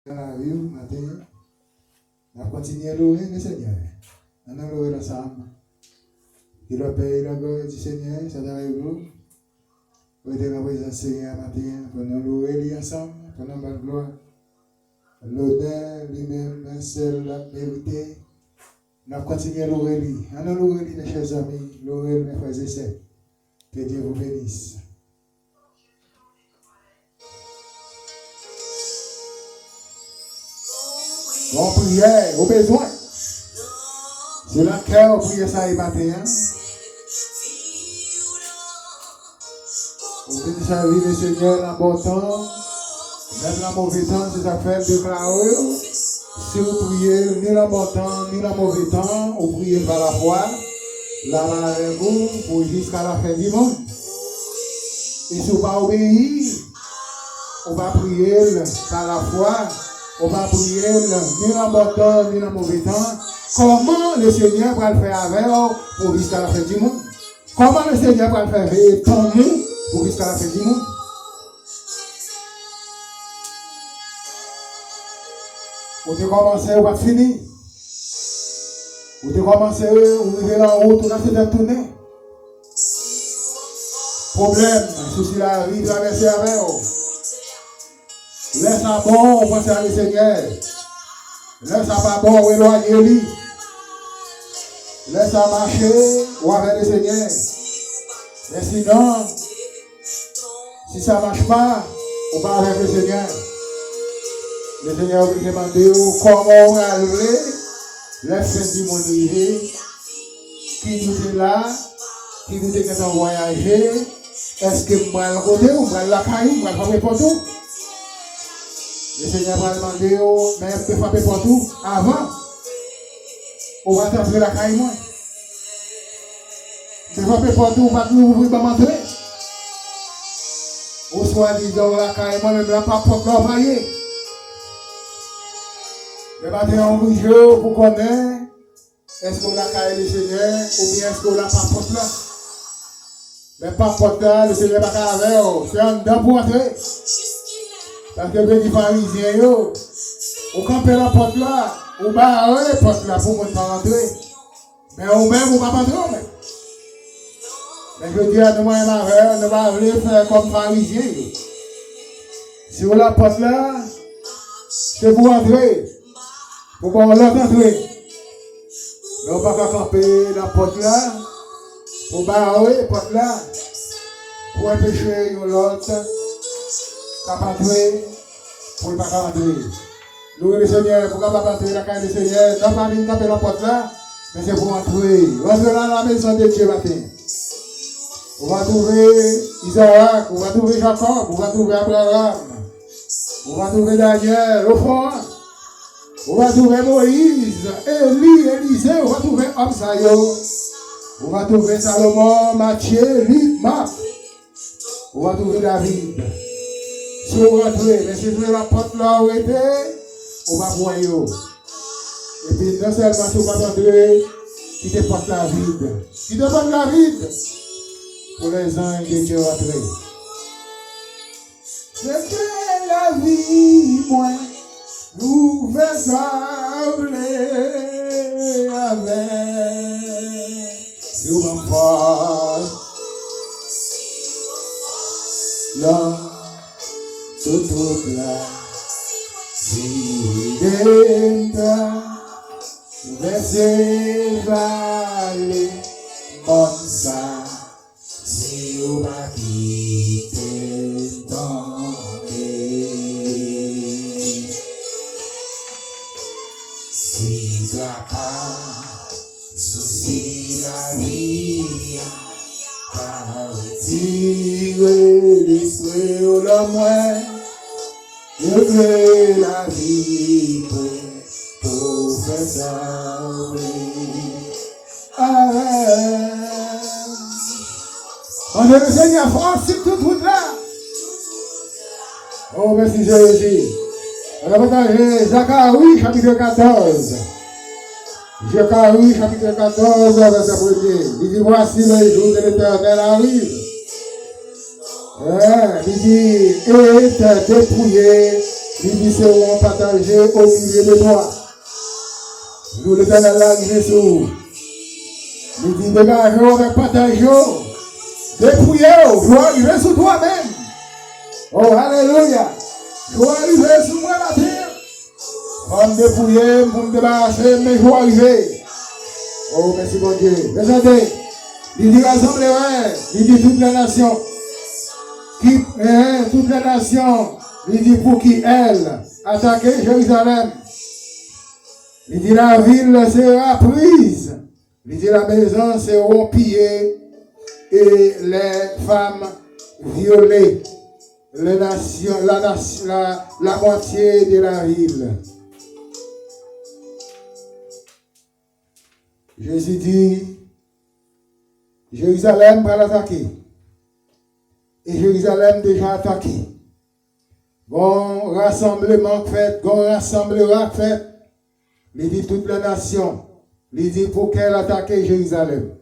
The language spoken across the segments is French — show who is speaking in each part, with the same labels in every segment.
Speaker 1: Dans la rue, matin, on a continué à louer le Seigneur. On a loué ensemble. Il a payé la gloire du Seigneur, ça t'arrive vous. Vous êtes dans la présence du Seigneur matin, pour nous louer lui ensemble, pour nous battre gloire. L'honneur lui-même, seul la vérité. On a continué à louer lui. On a loué lui, mes chers amis, louer mes frères et sœurs. Que Dieu vous bénisse. Bon, prière, au besoin. C'est dans le cœur, prière ça et matin. Vous bénissez la vie du Seigneur dans le bon temps. Même dans le mauvais temps, c'est ça fait déclarer. Si vous priez ni dans le bon temps, ni dans le mauvais temps, vous priez par la foi. Là, avec vous, pour jusqu'à la fin du monde. Et si vous ne pas obéir, on va prier par la foi. On va prier ni dans le bon temps, ni dans le mauvais temps. Comment le Seigneur va le faire avec vous pour jusqu'à la fin du monde? Comment le Seigneur va le faire avec ton monde pour jusqu'à la fin du monde? Vous avez commencé, vous avez fini. Vous avez commencé, vous avez la route, vous avez tourné. Problème, souci la vie, traverser avec vous. Laisse ça bon, on pense à le Seigneur. Laisse ça pas bon, éloignez-lui. Laisse ça marcher, ou avec le Seigneur. Mais sinon, si ça ne marche pas, on va avec le Seigneur. Le Seigneur vous demande comment on va arriver, laisse du monde arriver, qui nous est là, qui nous est en voyager, est-ce que je vais le côté ou je vais la caille, je vais frapper pour tout? Le Seigneur va demander, mais je peux frapper pour tout avant. On va t'entrer la caille moi. Je peux frapper pour tout, on va tout ouvrir pour m'entrer. Ou soit disant la caille moi, même la pas pour travailler. Le matin, on vous joue pour connaître est-ce qu'on a caillé le Seigneur ou bien est-ce qu'on n'a pas porte là. Mais pas porte là, le Seigneur n'a pas avec vous. C'est un dedans pour entrer. Parce que les pharisiens, on campe la porte là, on barre la porte là pour ne pas rentrer. Mais on même, on ne va pas rentrer. Mais je dis à nous, on ne va pas faire comme pharisiens. Si on la porte là, c'est pour entrer. Pour qu'on l'autre entrer. Mais on ne va pas camper la porte là, pour barrer la porte là, pour empêcher l'autre. Capable pour ne pas rentrer. Louez le Seigneur, pour capable entrer la caille du Seigneur. Non pas venir taper la porte là, mais c'est pour entrer. Rentrez dans la maison de Dieu matin. On va trouver Isaac, on va trouver Jacob, on va trouver Abraham, on va trouver Daniel, au fond. On va trouver Moïse, Élie, Élisée, on va trouver Absayo. On va trouver Salomon, Matthieu, Luc, Marc. On va trouver David. Si on rentre, mais si vous la porte là où était, on va voir. Et puis non seulement si on va rentrer, qui te porte la vide. Qui te porte la vide pour les anges de Dieu rentrer. C'était la vie, moi, nous sembler avec. Si on va pas, là. Toute la sidenta laissez valer comme ça si on va quitter tomber si la souci la vie par tirer l'esprit au la moins. Je veux la vie pour faire ça. On est le Seigneur Francis tout route là. Oh, merci Jésus. On va partager Zacharie chapitre 14. Zacharie chapitre 14, verset 1er. Il dit voici le jour de l'Éternel arrive. Il dit, et dépouiller Il dit, c'est où on partage au milieu de toi. Nous, l'Éternel, arrivé sur vous. Il dit, dégagez, avec partage. Dépouillez, je dois arriver sur toi-même. Oh, alléluia. Je dois arriver sur moi la terre. Pour me dépouiller, pour me débarrasser, mais je dois arriver. Oh, merci mon Dieu. Regardez, il dit rassemblerai, il dit toutes les nations. Toutes les nations, il dit pour qui elle attaquer Jérusalem. Il dit la ville sera prise. Il dit la maison sera pillée et les femmes violées. La moitié de la ville. Jésus dit, Jérusalem va l'attaquer. Et Jérusalem déjà attaqué. Bon rassemblement fait, bon rassemblement fait. Il dit toute la nation. Il dit pour qu'elle attaque Jérusalem.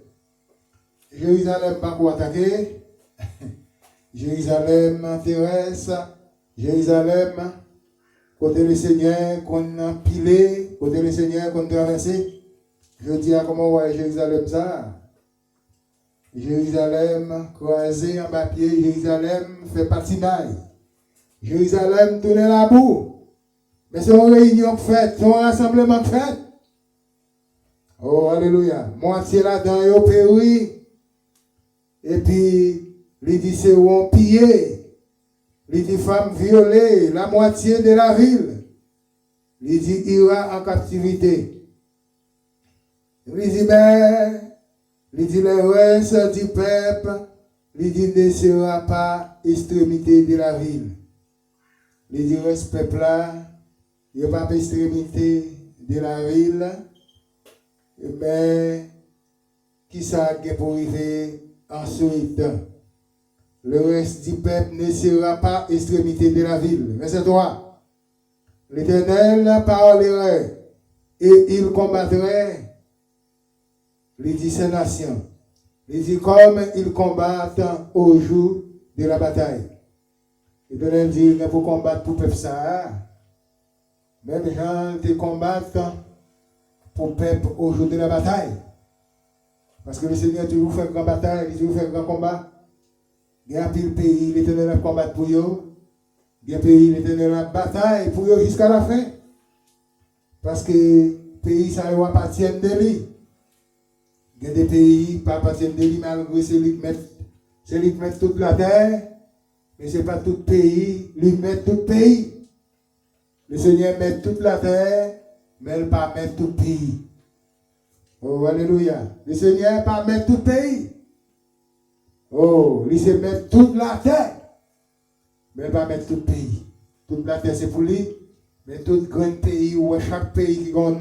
Speaker 1: Jérusalem pas pour attaquer. Jérusalem terrestre. Jérusalem, côté le Seigneur qu'on a pilé, côté le Seigneur qu'on a traversé. Je dis à comment voir Jérusalem ça. Jérusalem croisé en papier, Jérusalem fait patinage. Jérusalem tourne la boue. Mais c'est une réunion faite, c'est un rassemblement fait. Oh, alléluia. Moitié là-dedans, ils ont péri. Et puis, il dit c'est où on pillé. Il dit femmes violées, la moitié de la ville. Il dit ira en captivité. Il dit ben. Il dit le reste du peuple, il dit ne sera pas extrémité de la ville. Il dit reste peuple là, il n'y a pas extrémité de la ville, mais qui ça qui pour arriver ensuite? Le reste du peuple ne sera pas extrémité de la ville. Verset 3. L'Éternel parlerait et il combattrait. Il dit ces nations. Il dit comme ils combattent au jour de la bataille. L'Éternel dit mais pour combattre pour peuple ça. Même les gens te combattent pour peuple au jour de la bataille. Parce que le Seigneur toujours fait une grande bataille, il toujours fait un grand combat. Il y a pile pays, l'Éternel a combattu pour eux. Il y a pays, l'Éternel a bataille pour eux jusqu'à la fin. Parce que le pays, ça lui appartient de lui. Il y a des pays qui appartiennent de lui, malgré celui qui met toute la terre. Mais ce n'est pas tout pays, lui met tout pays. Le Seigneur met toute la terre, mais il ne pas mettre tout pays. Oh, alléluia. Le Seigneur ne pas mettre tout pays. Oh, il sait mettre toute la terre, mais il ne pas mettre tout pays. Toute la terre, c'est pour lui. Mais tout grand pays, ou chaque pays qui est dans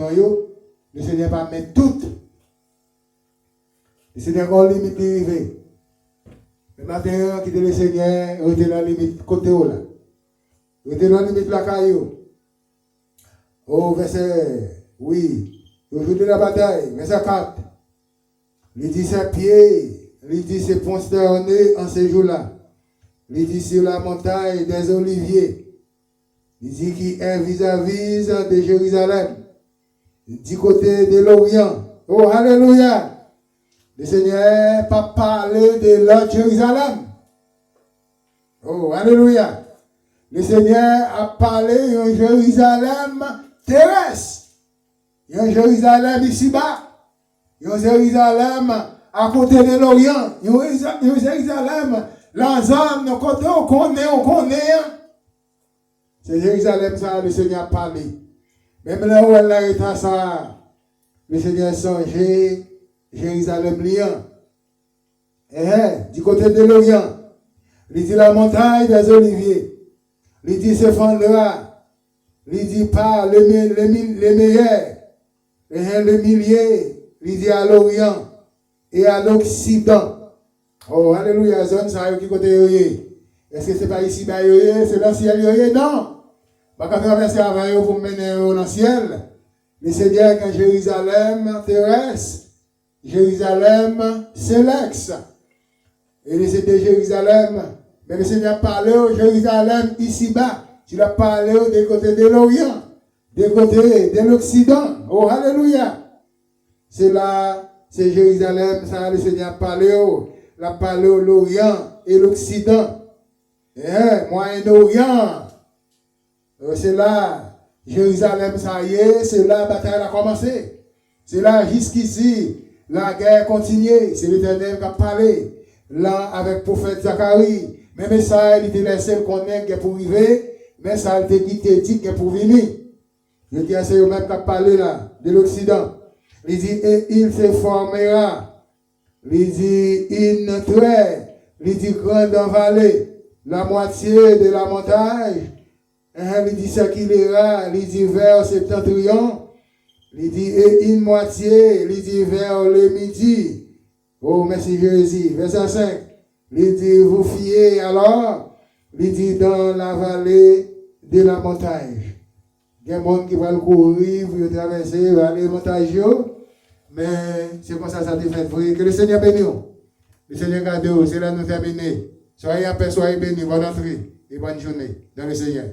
Speaker 1: le Seigneur ne pas mettre tout. Le Seigneur a une limite d'arrivée. Le matin, qui était le Seigneur, il était dans la limite côté là. Il était dans la limite la caillou. Au verset, oui, au jour de la bataille, verset 4. Il dit ses pieds, il dit ses prosternés en ces jours-là. Il dit sur la montagne des Oliviers. Il dit qui est vis-à-vis de Jérusalem. Du côté de l'Orient. Oh, alléluia. Le Seigneur n'a pas parlé de l'autre Jérusalem. Oh, alléluia. Le Seigneur a parlé de Jérusalem terrestre. Il y a un Jérusalem ici-bas. Il y a un Jérusalem à côté de l'Orient. Il y a un Jérusalem, la zone, de côté, on connaît. C'est Jérusalem, ça, le Seigneur a parlé. Même là où elle a été ça, le Seigneur a songé Jérusalem liant. Du côté de l'Orient, il dit la montagne des Oliviers. Il dit ce fond-là. Il dit pas les meilleurs. Le millier. Il dit à l'Orient et à l'Occident. Oh, alléluia, zone, ça qui côté yoye. Est-ce que c'est pas ici, bah yoye, c'est dans le ciel yoye? Non. Pas qu'à traverser avant pour mener dans le ciel. Le Seigneur est Jérusalem terrestre. Jérusalem céleste. Et c'est de Jérusalem. Mais le Seigneur parlait au Jérusalem ici-bas. Tu l'as parlé des côtés de l'Orient, des côtés de l'Occident. Oh, alléluia. C'est là, c'est Jérusalem, ça le Seigneur a parlé, il a parlé de l'Orient et l'Occident. Moyen-Orient. C'est là, Jérusalem, ça y est, c'est là la bataille a commencé. C'est là, jusqu'ici, la guerre continue. C'est l'Éternel qui a parlé. Là, avec le prophète Zacharie. Même ça, il était laissé qu'on est pour arriver. Mais ça, il était quitté, dit qu'il est pour venir. Il dit, c'est eux-mêmes qui a parlé là, de l'Occident. Il dit, et il se formera. Il dit, une trait. Il dit, grande en vallée. La moitié de la montagne. Il dit, ce qu'il ira. Il dit, vers septentrion. Il dit, et une moitié. Il dit, vers le midi. Oh, merci Jésus. Verset 5. Il dit, vous fiez alors. Il dit, dans la vallée de la montagne. Il y a des gens qui vont courir, pour traverser la vallée de la montagne. Mais c'est comme ça, ça te fait. Que le Seigneur bénisse. Le Seigneur garde. C'est là nous terminer. Soyez en paix, soyez bénis. Bonne entrée et bonne journée dans le Seigneur.